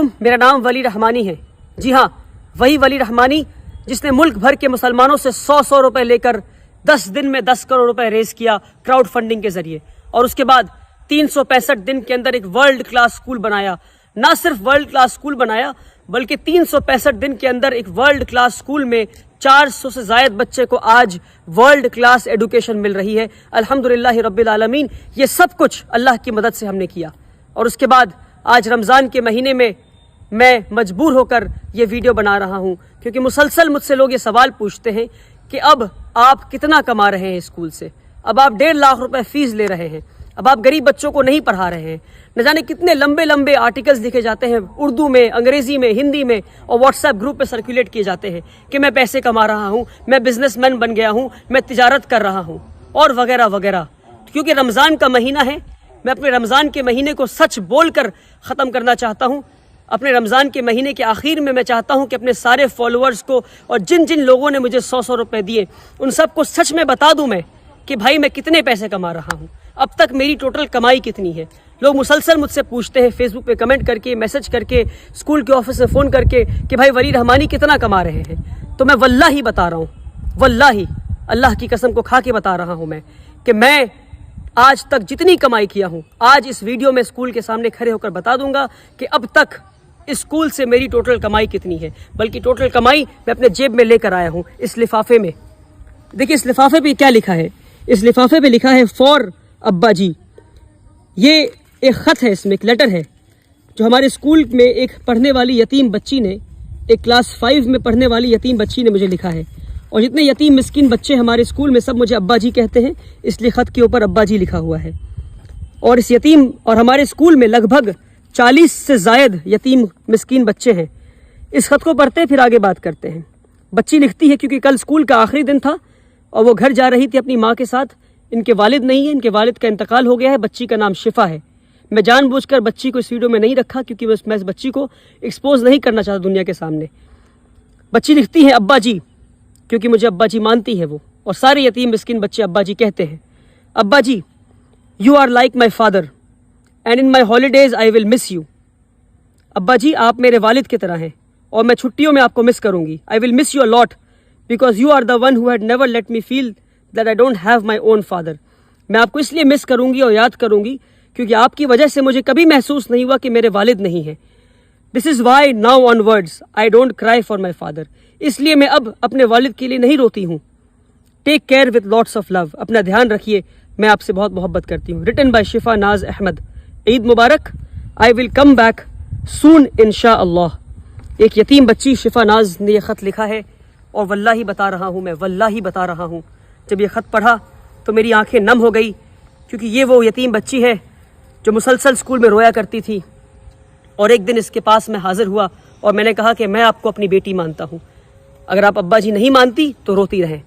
मेरा नाम वली रहमानी है। जी हाँ, वही वली रहमानी जिसने मुल्क भर के मुसलमानों से 100 रुपए लेकर 10 दिन में 10 करोड़ रुपए रेज किया क्राउड फंडिंग के जरिए, और उसके बाद 365 दिन के अंदर एक वर्ल्ड क्लास स्कूल बनाया। ना सिर्फ वर्ल्ड क्लास स्कूल बनाया बल्कि 365 दिन के अंदर एक वर्ल्ड क्लास स्कूल में 400 से ज़ायद बच्चे को आज वर्ल्ड क्लास एजुकेशन मिल रही है। अल्हम्दुलिल्लाह रब्बिल आलमीन। ये सब कुछ अल्लाह की मदद से हमने किया। और उसके बाद आज रमज़ान के महीने में मैं मजबूर होकर ये वीडियो बना रहा हूँ, क्योंकि मुसलसल मुझसे लोग ये सवाल पूछते हैं कि अब आप कितना कमा रहे हैं स्कूल से, अब आप 1.5 लाख रुपए फीस ले रहे हैं, अब आप गरीब बच्चों को नहीं पढ़ा रहे हैं। न जाने कितने लंबे लंबे आर्टिकल्स लिखे जाते हैं उर्दू में, अंग्रेजी में, हिंदी में, और व्हाट्सएप ग्रुप पे सर्कुलेट किए जाते हैं कि मैं पैसे कमा रहा हूँ, मैं बिजनेसमैन बन गया हूँ, मैं तिजारत कर रहा हूँ, और वगैरह वगैरह। क्योंकि रमज़ान का महीना है, मैं अपने रमज़ान के महीने को सच बोल कर ख़त्म करना चाहता हूँ। अपने रमज़ान के महीने के आखिर में मैं चाहता हूँ कि अपने सारे फॉलोअर्स को और जिन जिन लोगों ने मुझे 100 रुपए दिए उन सबको सच में बता दूँ मैं कि भाई मैं कितने पैसे कमा रहा हूँ, अब तक मेरी टोटल कमाई कितनी है। लोग मुसलसल मुझसे पूछते हैं फेसबुक पे कमेंट करके, मैसेज करके, स्कूल के ऑफिस में फ़ोन करके कि भाई वली रहमानी कितना कमा रहे हैं। तो मैं वल्लाही बता रहा हूँ, वल्लाही अल्लाह की कसम को खा के बता रहा हूँ मैं कि मैं आज तक जितनी कमाई किया हूँ, आज इस वीडियो में स्कूल के सामने खड़े होकर बता दूंगा कि अब तक इस स्कूल से मेरी टोटल कमाई कितनी है। बल्कि टोटल कमाई मैं अपने जेब में लेकर आया हूँ इस लिफाफे में। देखिए इस लिफाफे पे क्या लिखा है, इस लिफाफे पे लिखा है फॉर अब्बा जी। ये एक ख़त है, इसमें एक लेटर है जो हमारे स्कूल में एक पढ़ने वाली यतीम बच्ची ने, एक क्लास 5 में पढ़ने वाली यतीम बच्ची ने मुझे लिखा है। और जितने यतीम मिस्किन बच्चे हमारे स्कूल में सब मुझे अब्बा जी कहते हैं, इसलिए ख़त के ऊपर अब्बा जी लिखा हुआ है। और इस यतीम और हमारे स्कूल में लगभग 40 से ज़ायद यतीम मिस्कीन बच्चे हैं। इस ख़त को पढ़ते फिर आगे बात करते हैं। बच्ची लिखती है क्योंकि कल स्कूल का आखिरी दिन था और वो घर जा रही थी अपनी माँ के साथ। इनके वालिद नहीं है, इनके वालिद का इंतकाल हो गया है। बच्ची का नाम शिफा है। मैं जानबूझकर बच्ची को इस वीडियो में नहीं रखा क्योंकि मैं इस बच्ची को एक्सपोज नहीं करना चाहता दुनिया के सामने। बच्ची लिखती है अब्बा जी, क्योंकि मुझे अब्बा जी मानती है वो, और सारे यतीम मिस्किन बच्चे अब्बा जी कहते हैं। अब्बा जी, you are like my father and in my holidays I will miss you. अब्बा जी आप मेरे वालिद की तरह हैं और मैं छुट्टियों में आपको मिस करूंगी। I will miss you a lot because you are the one who had never let me feel that I don't have my own father. मैं आपको इसलिए मिस करूंगी और याद करूंगी क्योंकि आपकी वजह से मुझे कभी महसूस नहीं हुआ कि मेरे वालिद नहीं हैं। This is why now onwards I don't cry for my father. इसलिए मैं अब अपने वालिद के लिए नहीं रोती हूँ। Take care with lots of love. अपना ध्यान रखिए, मैं आपसे बहुत मोहब्बत करती हूँ। Written by Shifa Naz Ahmad. ईद मुबारक। I will come back soon इंशाअल्लाह। एक यतीम बच्ची शिफा नाज ने यह ख़त लिखा है और वल्लाही बता रहा हूँ, मैं वल्लाही बता रहा हूँ, जब ये ख़त पढ़ा तो मेरी आंखें नम हो गई, क्योंकि ये वो यतीम बच्ची है जो मुसलसल स्कूल में रोया करती थी। और एक दिन इसके पास मैं हाजिर हुआ और मैंने कहा कि मैं आपको अपनी बेटी मानता हूँ। अगर आप अब्बा जी नहीं मानती तो रोती रहें।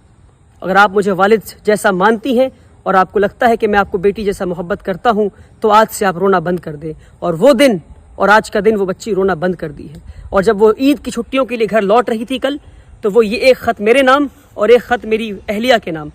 अगर आप मुझे वालिद जैसा मानती हैं और आपको लगता है कि मैं आपको बेटी जैसा मोहब्बत करता हूँ तो आज से आप रोना बंद कर दें। और वो दिन और आज का दिन वो बच्ची रोना बंद कर दी है। और जब वो ईद की छुट्टियों के लिए घर लौट रही थी कल, तो वो ये एक ख़त मेरे नाम और एक ख़त मेरी अहलिया के नाम,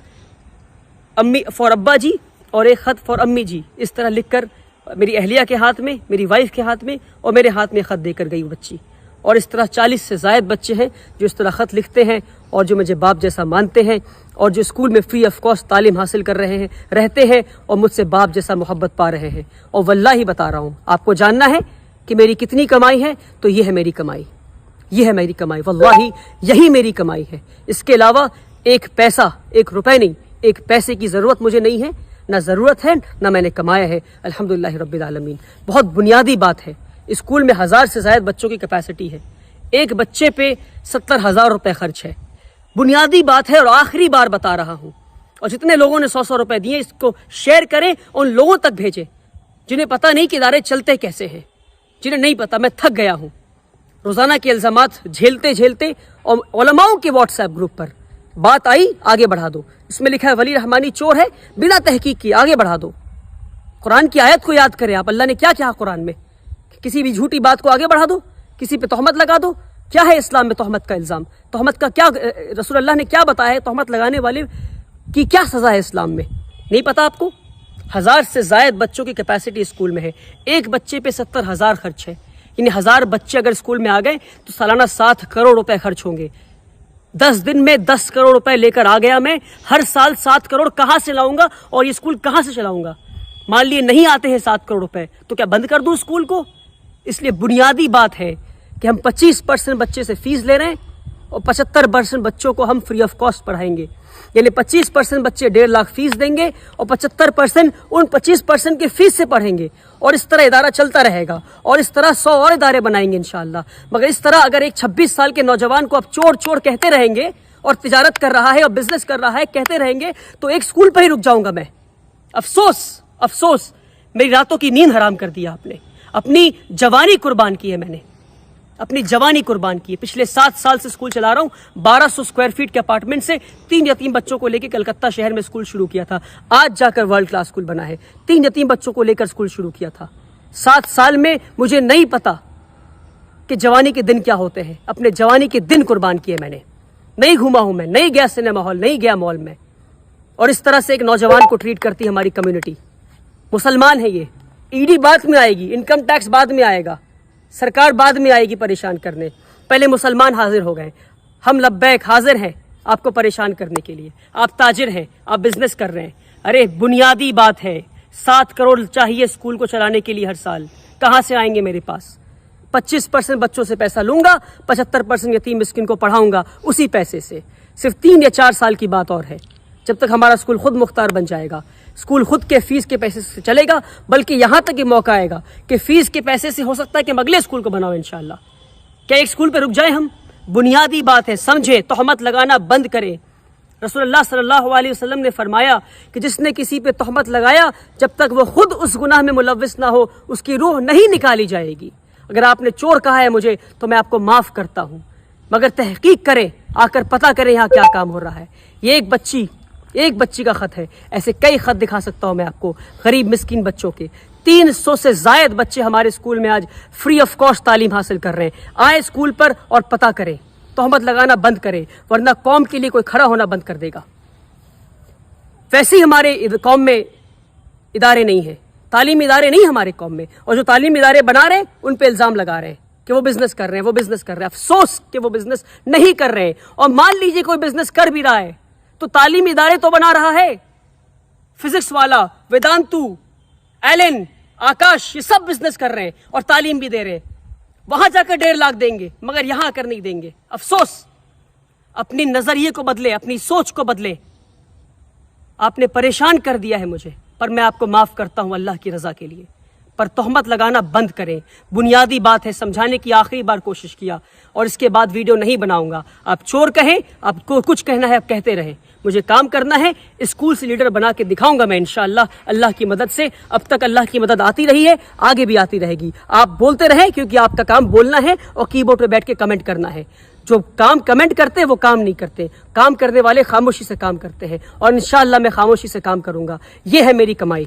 अम्मी फॉर अब्बा जी और एक ख़त फॉर अम्मी जी, इस तरह लिखकर मेरी अहलिया के हाथ में, मेरी वाइफ के हाथ में और मेरे हाथ में ख़त देकर गई वो बच्ची। और इस तरह 40 से ज़ायद बच्चे हैं जो इस तरह ख़त लिखते हैं और जो मुझे बाप जैसा मानते हैं और जो स्कूल में फ्री ऑफ कॉस्ट तालीम हासिल कर रहे हैं, रहते हैं और मुझसे बाप जैसा मोहब्बत पा रहे हैं। और वल्लाही बता रहा हूँ, आपको जानना है कि मेरी कितनी कमाई है तो ये है मेरी कमाई, ये है मेरी कमाई, वल्लाही यही मेरी कमाई है। इसके अलावा एक पैसा, एक रुपए नहीं, एक पैसे की ज़रूरत मुझे नहीं है, ना ज़रूरत है ना मैंने कमाया है। अल्हम्दुलिल्लाह रब्बिल आलमीन। बहुत बुनियादी बात है, स्कूल में 1000 से ज़ायद बच्चों की कैपेसिटी है, एक बच्चे पे 70,000 रुपये खर्च है। बुनियादी बात है और आखिरी बार बता रहा हूँ। और जितने लोगों ने 100 रुपये दिए इसको शेयर करें, उन लोगों तक भेजें जिन्हें पता नहीं कि इदारे चलते कैसे हैं, जिन्हें नहीं पता। मैं थक गया हूँ रोज़ाना के इल्ज़ामात झेलते झेलते। और उलमाओं के व्हाट्सएप ग्रुप पर बात आई, आगे बढ़ा दो। इसमें लिखा है वली रहमानी चोर है, बिना तहकीक किए आगे बढ़ा दो। कुरान की आयत को याद करें आप, अल्लाह ने क्या कहा कुरान में, किसी भी झूठी बात को आगे बढ़ा दो, किसी पे तोहमत लगा दो। क्या है इस्लाम में तोहमत का इल्ज़ाम, तोहमत का क्या रसूल अल्लाह ने क्या बताया है, तोहमत लगाने वाले की क्या सज़ा है इस्लाम में, नहीं पता आपको। 1000 से ज़ायद बच्चों की कैपेसिटी स्कूल में है, एक बच्चे पे 70,000 खर्च है। یعنی 1000 بچے اگر اسکول میں آ گئے تو سالانہ 7 کروڑ روپے خرچ ہوں گے. 10 دن میں 10 کروڑ روپے لے کر آ گیا میں. ہر سال 7 کروڑ کہاں سے لاؤں گا اور یہ اسکول کہاں سے چلاؤں گا؟ مان لیے نہیں آتے ہیں 7 کروڑ روپے تو کیا بند کر دوں اسکول کو؟ اس لیے بنیادی بات ہے کہ ہم 25% بچے سے فیس لے رہے ہیں اور 75% بچوں کو ہم فری آف کاسٹ پڑھائیں گے. یعنی 25% بچے 1.5 لاکھ فیس دیں گے اور 75% ان 25% کے فیس سے پڑھیں گے. اور اس طرح ادارہ چلتا رہے گا اور اس طرح 100 اور ادارے بنائیں گے انشاءاللہ. مگر اس طرح اگر ایک 26 سال کے نوجوان کو آپ چور چور کہتے رہیں گے اور تجارت کر رہا ہے اور بزنس کر رہا ہے کہتے رہیں گے تو ایک اسکول پر ہی رک جاؤں گا میں. افسوس میری راتوں کی نیند حرام کر دیا آپ نے. اپنی جوانی قربان کی ہے میں نے, اپنی جوانی قربان کی ہے. پچھلے 7 سال سے اسکول چلا رہا ہوں. 1200 اسکوائر فیٹ کے اپارٹمنٹ سے 3 یتیم بچوں کو لے کے کلکتہ شہر میں اسکول شروع کیا تھا. آج جا کر ورلڈ کلاس اسکول بنا ہے. 3 یتیم بچوں کو لے کر اسکول شروع کیا تھا. 7 سال میں مجھے نہیں پتا کہ جوانی کے دن کیا ہوتے ہیں. اپنے جوانی کے دن قربان کیے میں نے. نہیں گھوما ہوں میں, نہیں گیا سنیما ہال, نہیں گیا مال میں. اور اس طرح سے ایک نوجوان کو ٹریٹ کرتی ہے ہماری کمیونٹی. مسلمان ہے یہ. ایڈی بعد میں آئے گی, انکم ٹیکس بعد میں آئے گا, سرکار بعد میں آئے گی پریشان کرنے. پہلے مسلمان حاضر ہو گئے. ہم لبیک حاضر ہیں آپ کو پریشان کرنے کے لیے. آپ تاجر ہیں, آپ بزنس کر رہے ہیں. ارے بنیادی بات ہے 7 کروڑ چاہیے اسکول کو چلانے کے لیے ہر سال. کہاں سے آئیں گے میرے پاس؟ 25% بچوں سے پیسہ لوں گا, 75% یتیم مسکین کو پڑھاؤں گا اسی پیسے سے. صرف 3 یا 4 سال کی بات اور ہے جب تک ہمارا اسکول خود مختار بن جائے گا. اسکول خود کے فیس کے پیسے سے چلے گا, بلکہ یہاں تک یہ موقع آئے گا کہ فیس کے پیسے سے ہو سکتا ہے کہ ہم اگلے اسکول کو بناؤ انشاءاللہ. کیا ایک اسکول پہ رک جائیں ہم؟ بنیادی بات ہے, سمجھے, تہمت لگانا بند کریں. رسول اللہ صلی اللہ علیہ وسلم نے فرمایا کہ جس نے کسی پہ تہمت لگایا جب تک وہ خود اس گناہ میں ملوث نہ ہو اس کی روح نہیں نکالی جائے گی. اگر آپ نے چور کہا ہے مجھے تو میں آپ کو معاف کرتا ہوں, مگر تحقیق کریں, آ کر پتہ کریں یہاں کیا کام ہو رہا ہے. یہ ایک بچی کا خط ہے. ایسے کئی خط دکھا سکتا ہوں میں آپ کو غریب مسکین بچوں کے. 300 سے زائد بچے ہمارے اسکول میں آج فری آف کاسٹ تعلیم حاصل کر رہے ہیں. آئے اسکول پر اور پتہ کریں, تہمت لگانا بند کریں, ورنہ قوم کے لیے کوئی کھڑا ہونا بند کر دے گا. ویسے ہی ہمارے قوم میں ادارے نہیں ہیں, تعلیمی ادارے نہیں ہمارے قوم میں, اور جو تعلیمی ادارے بنا رہے ہیں ان پہ الزام لگا رہے ہیں کہ وہ بزنس کر رہے ہیں, افسوس کہ وہ بزنس نہیں کر رہے ہیں. اور مان لیجئے کوئی بزنس کر بھی رہا ہے تو تعلیمی ادارے تو بنا رہا ہے. فزکس والا, ویدانتو, ایلن, آکاش, یہ سب بزنس کر رہے ہیں اور تعلیم بھی دے رہے ہیں. وہاں جا کر 1.5 لاکھ دیں گے مگر یہاں کر نہیں دیں گے. افسوس. اپنی نظریے کو بدلے, اپنی سوچ کو بدلے. آپ نے پریشان کر دیا ہے مجھے, پر میں آپ کو معاف کرتا ہوں اللہ کی رضا کے لیے. پر تہمت لگانا بند کریں. بنیادی بات ہے, سمجھانے کی آخری بار کوشش کیا اور اس کے بعد ویڈیو نہیں بناؤں گا. آپ چور کہیں, آپ کو کچھ کہنا ہے آپ کہتے رہیں, مجھے کام کرنا ہے. اسکول سے لیڈر بنا کے دکھاؤں گا میں انشاءاللہ اللہ کی مدد سے. اب تک اللہ کی مدد آتی رہی ہے, آگے بھی آتی رہے گی. آپ بولتے رہیں کیونکہ آپ کا کام بولنا ہے اور کی بورڈ پہ بیٹھ کے کمنٹ کرنا ہے. جو کام کمنٹ کرتے ہیں وہ کام نہیں کرتے. کام کرنے والے خاموشی سے کام کرتے ہیں اور انشاءاللہ میں خاموشی سے کام کروں گا. یہ ہے میری کمائی.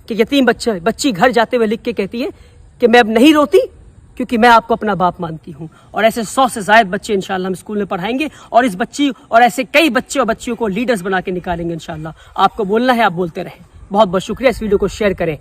کہ یتیم بچی گھر جاتے ہوئے لکھ کے کہتی ہے کہ میں اب نہیں روتی کیونکہ میں آپ کو اپنا باپ مانتی ہوں. اور ایسے 100 سے زائد بچے انشاءاللہ ہم اسکول میں پڑھائیں گے اور اس بچی اور ایسے کئی بچے اور بچیوں کو لیڈرز بنا کے نکالیں گے انشاءاللہ. آپ کو بولنا ہے, آپ بولتے رہیں. بہت بہت شکریہ. اس ویڈیو کو شیئر کریں.